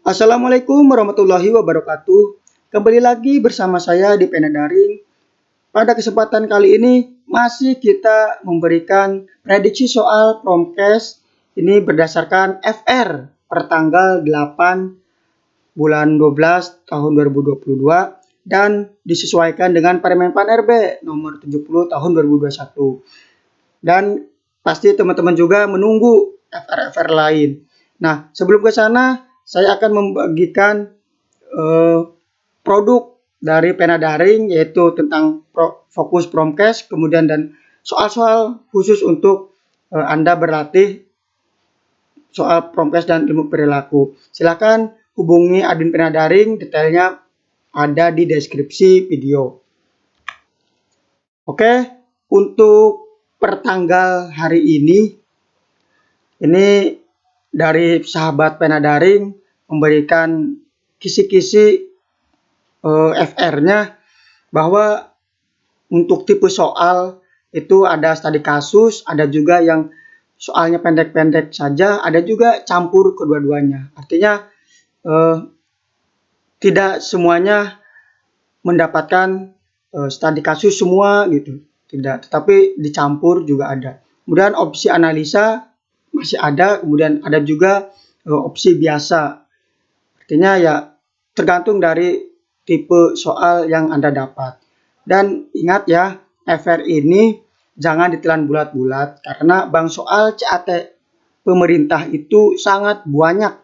Assalamualaikum warahmatullahi wabarakatuh. Kembali lagi bersama saya di Pena Daring. Pada kesempatan kali ini masih kita memberikan prediksi soal Promkes ini berdasarkan FR per tanggal 8 bulan 12 tahun 2022 dan disesuaikan dengan Permenpan RB nomor 70 tahun 2021. Dan pasti teman-teman juga menunggu FR-FR lain. Nah, sebelum ke sana saya akan membagikan produk dari Pena Daring, yaitu tentang fokus Promkes, kemudian dan soal-soal khusus untuk Anda berlatih soal Promkes dan ilmu perilaku. Silakan hubungi admin Pena Daring, detailnya ada di deskripsi video. Oke, untuk pertanggal hari ini dari sahabat Pena Daring memberikan kisi-kisi FR-nya bahwa untuk tipe soal itu ada studi kasus, ada juga yang soalnya pendek-pendek saja, ada juga campur kedua-duanya. Artinya tidak semuanya mendapatkan studi kasus semua gitu, tidak, tetapi dicampur juga ada. Kemudian opsi analisa masih ada, kemudian ada juga opsi biasa. Artinya ya tergantung dari tipe soal yang Anda dapat. Dan ingat ya, FR ini jangan ditelan bulat-bulat karena bank soal CAT pemerintah itu sangat banyak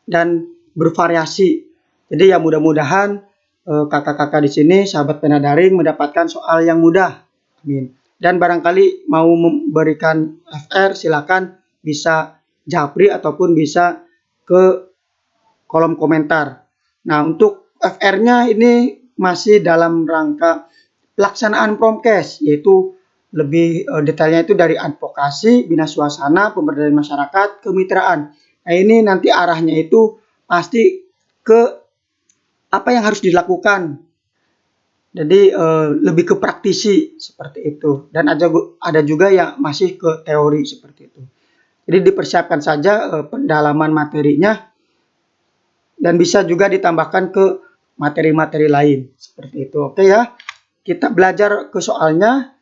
dan bervariasi. Jadi ya mudah-mudahan kakak-kakak di sini, sahabat Pena Daring, mendapatkan soal yang mudah. Amin. Dan barangkali mau memberikan FR, silakan bisa japri ataupun bisa ke kolom komentar. Nah, untuk FR-nya ini masih dalam rangka pelaksanaan Promkes, yaitu lebih detailnya itu dari advokasi, bina suasana, pemberdayaan masyarakat, kemitraan. Nah, ini nanti arahnya itu pasti ke apa yang harus dilakukan. Jadi lebih ke praktisi seperti itu. Dan ada juga yang masih ke teori seperti itu. Jadi dipersiapkan saja pendalaman materinya dan bisa juga ditambahkan ke materi-materi lain seperti itu. Oke ya. Kita belajar ke soalnya.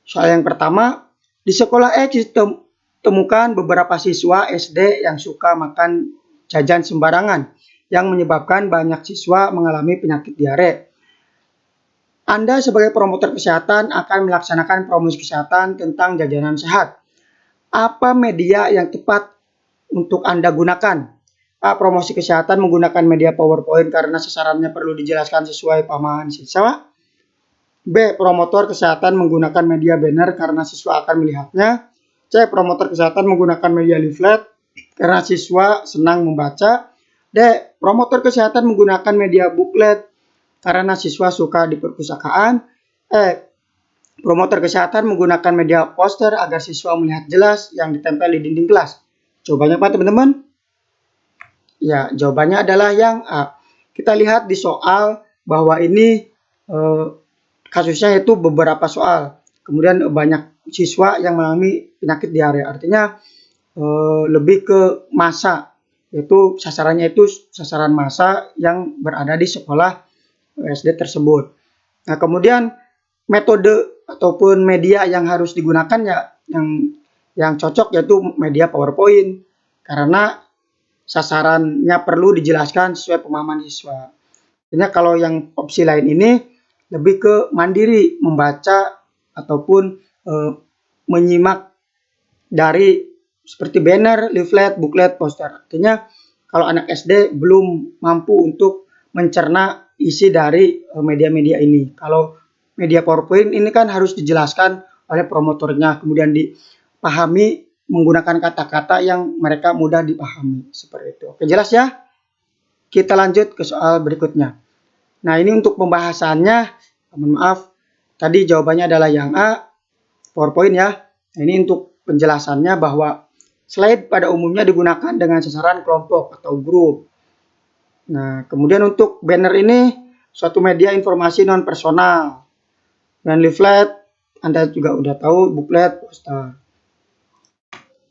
Soal yang pertama, di sekolah X ditemukan beberapa siswa SD yang suka makan jajan sembarangan yang menyebabkan banyak siswa mengalami penyakit diare. Anda sebagai promotor kesehatan akan melaksanakan promosi kesehatan tentang jajanan sehat. Apa media yang tepat untuk Anda gunakan? A. Promosi kesehatan menggunakan media PowerPoint karena sasarannya perlu dijelaskan sesuai pemahaman siswa. B. Promotor kesehatan menggunakan media banner karena siswa akan melihatnya. C. Promotor kesehatan menggunakan media leaflet karena siswa senang membaca. D. Promotor kesehatan menggunakan media booklet karena siswa suka di perpustakaan. E. Promotor kesehatan menggunakan media poster agar siswa melihat jelas yang ditempel di dinding kelas. Jawabannya apa teman-teman? Ya, jawabannya adalah yang A. Kita lihat di soal bahwa ini kasusnya itu beberapa soal. Kemudian banyak siswa yang mengalami penyakit diare. Artinya lebih ke masa, yaitu sasarannya itu sasaran masa yang berada di sekolah SD tersebut. Nah, kemudian metode ataupun media yang harus digunakan ya yang cocok yaitu media PowerPoint karena sasarannya perlu dijelaskan sesuai pemahaman siswa. Artinya kalau yang opsi lain ini lebih ke mandiri membaca ataupun menyimak dari seperti banner, leaflet, booklet, poster. Artinya kalau anak SD belum mampu untuk mencerna isi dari media-media ini. Kalau media PowerPoint ini kan harus dijelaskan oleh promotornya, kemudian dipahami menggunakan kata-kata yang mereka mudah dipahami. Seperti itu. Oke, jelas ya? Kita lanjut ke soal berikutnya. Nah, ini untuk pembahasannya, mohon maaf, tadi jawabannya adalah yang A, PowerPoint ya. Nah, ini untuk penjelasannya bahwa slide pada umumnya digunakan dengan sasaran kelompok atau grup. Nah, kemudian untuk banner ini suatu media informasi non personal. Dan leaflet Anda juga udah tahu, booklet, poster.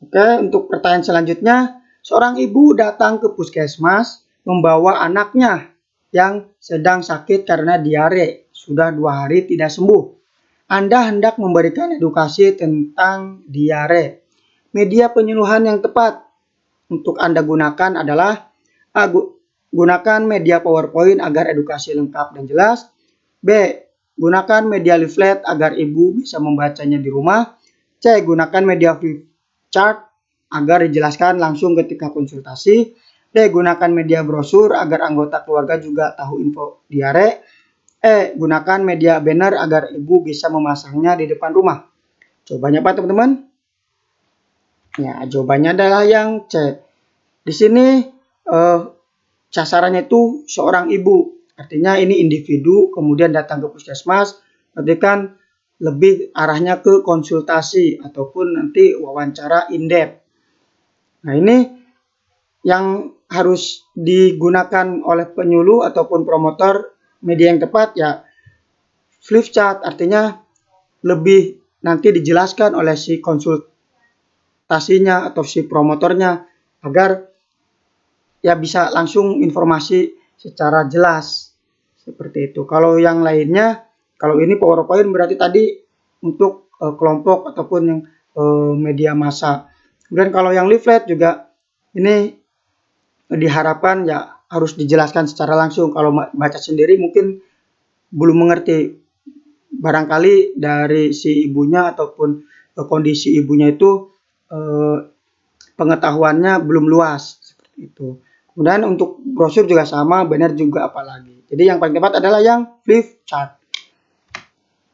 Oke, untuk pertanyaan selanjutnya, seorang ibu datang ke puskesmas membawa anaknya yang sedang sakit karena diare, sudah 2 hari tidak sembuh. Anda hendak memberikan edukasi tentang diare. Media penyuluhan yang tepat untuk Anda gunakan adalah A. Gunakan media PowerPoint agar edukasi lengkap dan jelas. B. Gunakan media leaflet agar ibu bisa membacanya di rumah. C. Gunakan media flipchart agar dijelaskan langsung ketika konsultasi. D. Gunakan media brosur agar anggota keluarga juga tahu info diare. E. Gunakan media banner agar ibu bisa memasangnya di depan rumah. Jawabannya apa teman-teman? Ya, jawabannya adalah yang C. Di sini sasarannya itu seorang ibu. Artinya ini individu kemudian datang ke puskesmas, berarti kan lebih arahnya ke konsultasi ataupun nanti wawancara in-depth. Nah, ini yang harus digunakan oleh penyuluh ataupun promotor media yang tepat ya flipchart, artinya lebih nanti dijelaskan oleh si konsultasinya atau si promotornya agar ya bisa langsung informasi secara jelas seperti itu. Kalau yang lainnya, kalau ini PowerPoint berarti tadi untuk kelompok ataupun yang media massa. Kemudian kalau yang leaflet juga ini diharapkan ya harus dijelaskan secara langsung. Kalau baca sendiri mungkin belum mengerti. Barangkali dari si ibunya ataupun kondisi ibunya itu pengetahuannya belum luas seperti itu. Kemudian untuk brosur juga sama, banner juga apalagi. Jadi yang paling tepat adalah yang flipchart.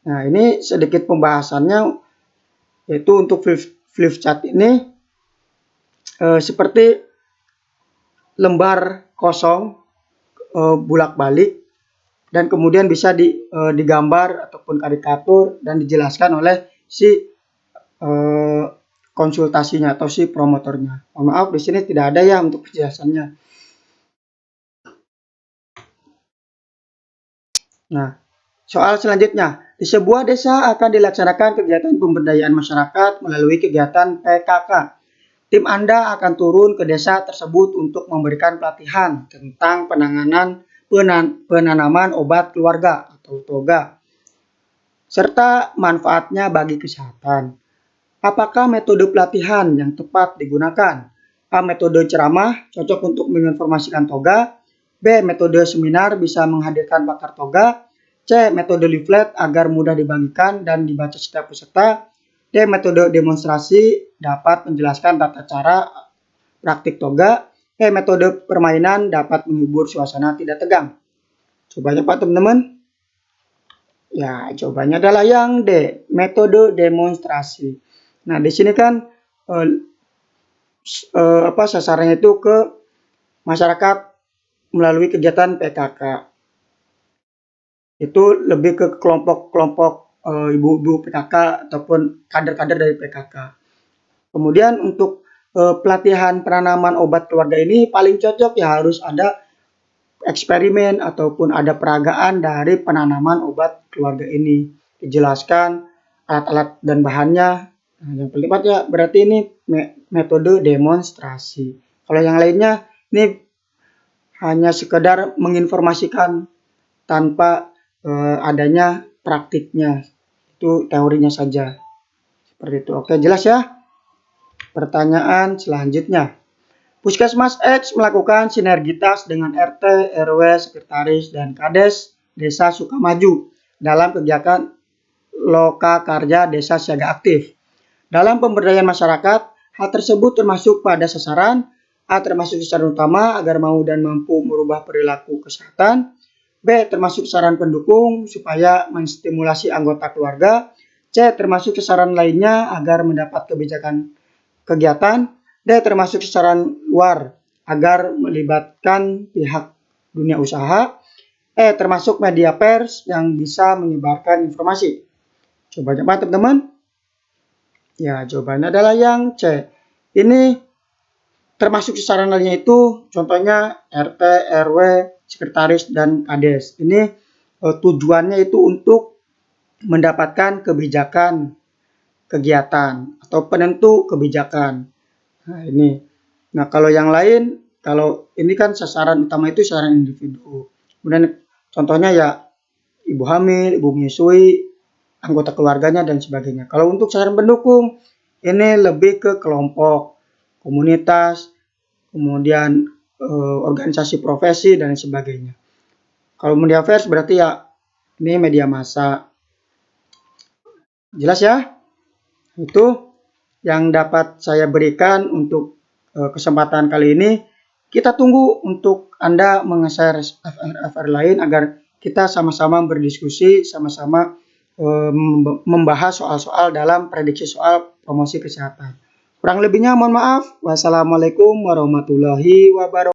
Nah, ini sedikit pembahasannya, yaitu untuk flipchart ini seperti lembar kosong bolak-balik dan kemudian bisa digambar ataupun karikatur dan dijelaskan oleh si konsultasinya atau si promotornya. Mohon maaf di sini tidak ada ya untuk penjelasannya. Nah, soal selanjutnya, di sebuah desa akan dilaksanakan kegiatan pemberdayaan masyarakat melalui kegiatan PKK. Tim Anda akan turun ke desa tersebut untuk memberikan pelatihan tentang penanaman obat keluarga atau TOGA, serta manfaatnya bagi kesehatan. Apakah metode pelatihan yang tepat digunakan? A. Metode ceramah cocok untuk menginformasikan TOGA. B. Metode seminar bisa menghadirkan pakar TOGA. C. Metode leaflet agar mudah dibagikan dan dibaca setiap peserta. D. Metode demonstrasi dapat menjelaskan tata cara praktik TOGA. E. Metode permainan dapat menghibur suasana tidak tegang. Jawabannya Pak teman-teman? Ya, jawabannya adalah yang D. Metode demonstrasi. Nah, di sini kan sasarannya itu ke masyarakat melalui kegiatan PKK. Itu lebih ke kelompok-kelompok ibu-ibu PKK ataupun kader-kader dari PKK. Kemudian untuk pelatihan penanaman obat keluarga ini paling cocok ya harus ada eksperimen ataupun ada peragaan dari penanaman obat keluarga ini. Dijelaskan alat-alat dan bahannya. Nah, yang paling tepat ya berarti ini metode demonstrasi. Kalau yang lainnya ini hanya sekedar menginformasikan tanpa adanya praktiknya. Itu teorinya saja. Seperti itu. Oke, jelas ya? Pertanyaan selanjutnya. Puskesmas X melakukan sinergitas dengan RT, RW, Sekretaris, dan Kades Desa Sukamaju dalam kegiatan Lokakarya Desa Siaga Aktif. Dalam pemberdayaan masyarakat, hal tersebut termasuk pada sasaran. A. Termasuk sasaran utama agar mau dan mampu merubah perilaku kesehatan. B. Termasuk sasaran pendukung supaya menstimulasi anggota keluarga. C. Termasuk sasaran lainnya agar mendapat kegiatan. D. Termasuk sasaran luar agar melibatkan pihak dunia usaha. E. Termasuk media pers yang bisa menyebarkan informasi. Coba teman-teman. Ya, jawabannya adalah yang C. Ini termasuk sasaran lainnya itu contohnya RT, RW, Sekretaris, dan Kades. Ini tujuannya itu untuk mendapatkan kebijakan kegiatan atau penentu kebijakan. Nah, ini. Nah, kalau yang lain kalau ini kan sasaran utama itu sasaran individu. Kemudian contohnya ya ibu hamil, ibu menyusui, anggota keluarganya dan sebagainya. Kalau untuk sasaran pendukung ini lebih ke kelompok, komunitas, kemudian organisasi profesi dan sebagainya. Kalau media affairs berarti ya ini media massa. Jelas ya? Itu yang dapat saya berikan untuk kesempatan kali ini. Kita tunggu untuk Anda meng-share FR lain agar kita sama-sama berdiskusi, sama-sama membahas soal-soal dalam prediksi soal promosi kesehatan. Kurang lebihnya mohon maaf. Wassalamualaikum warahmatullahi wabarakatuh.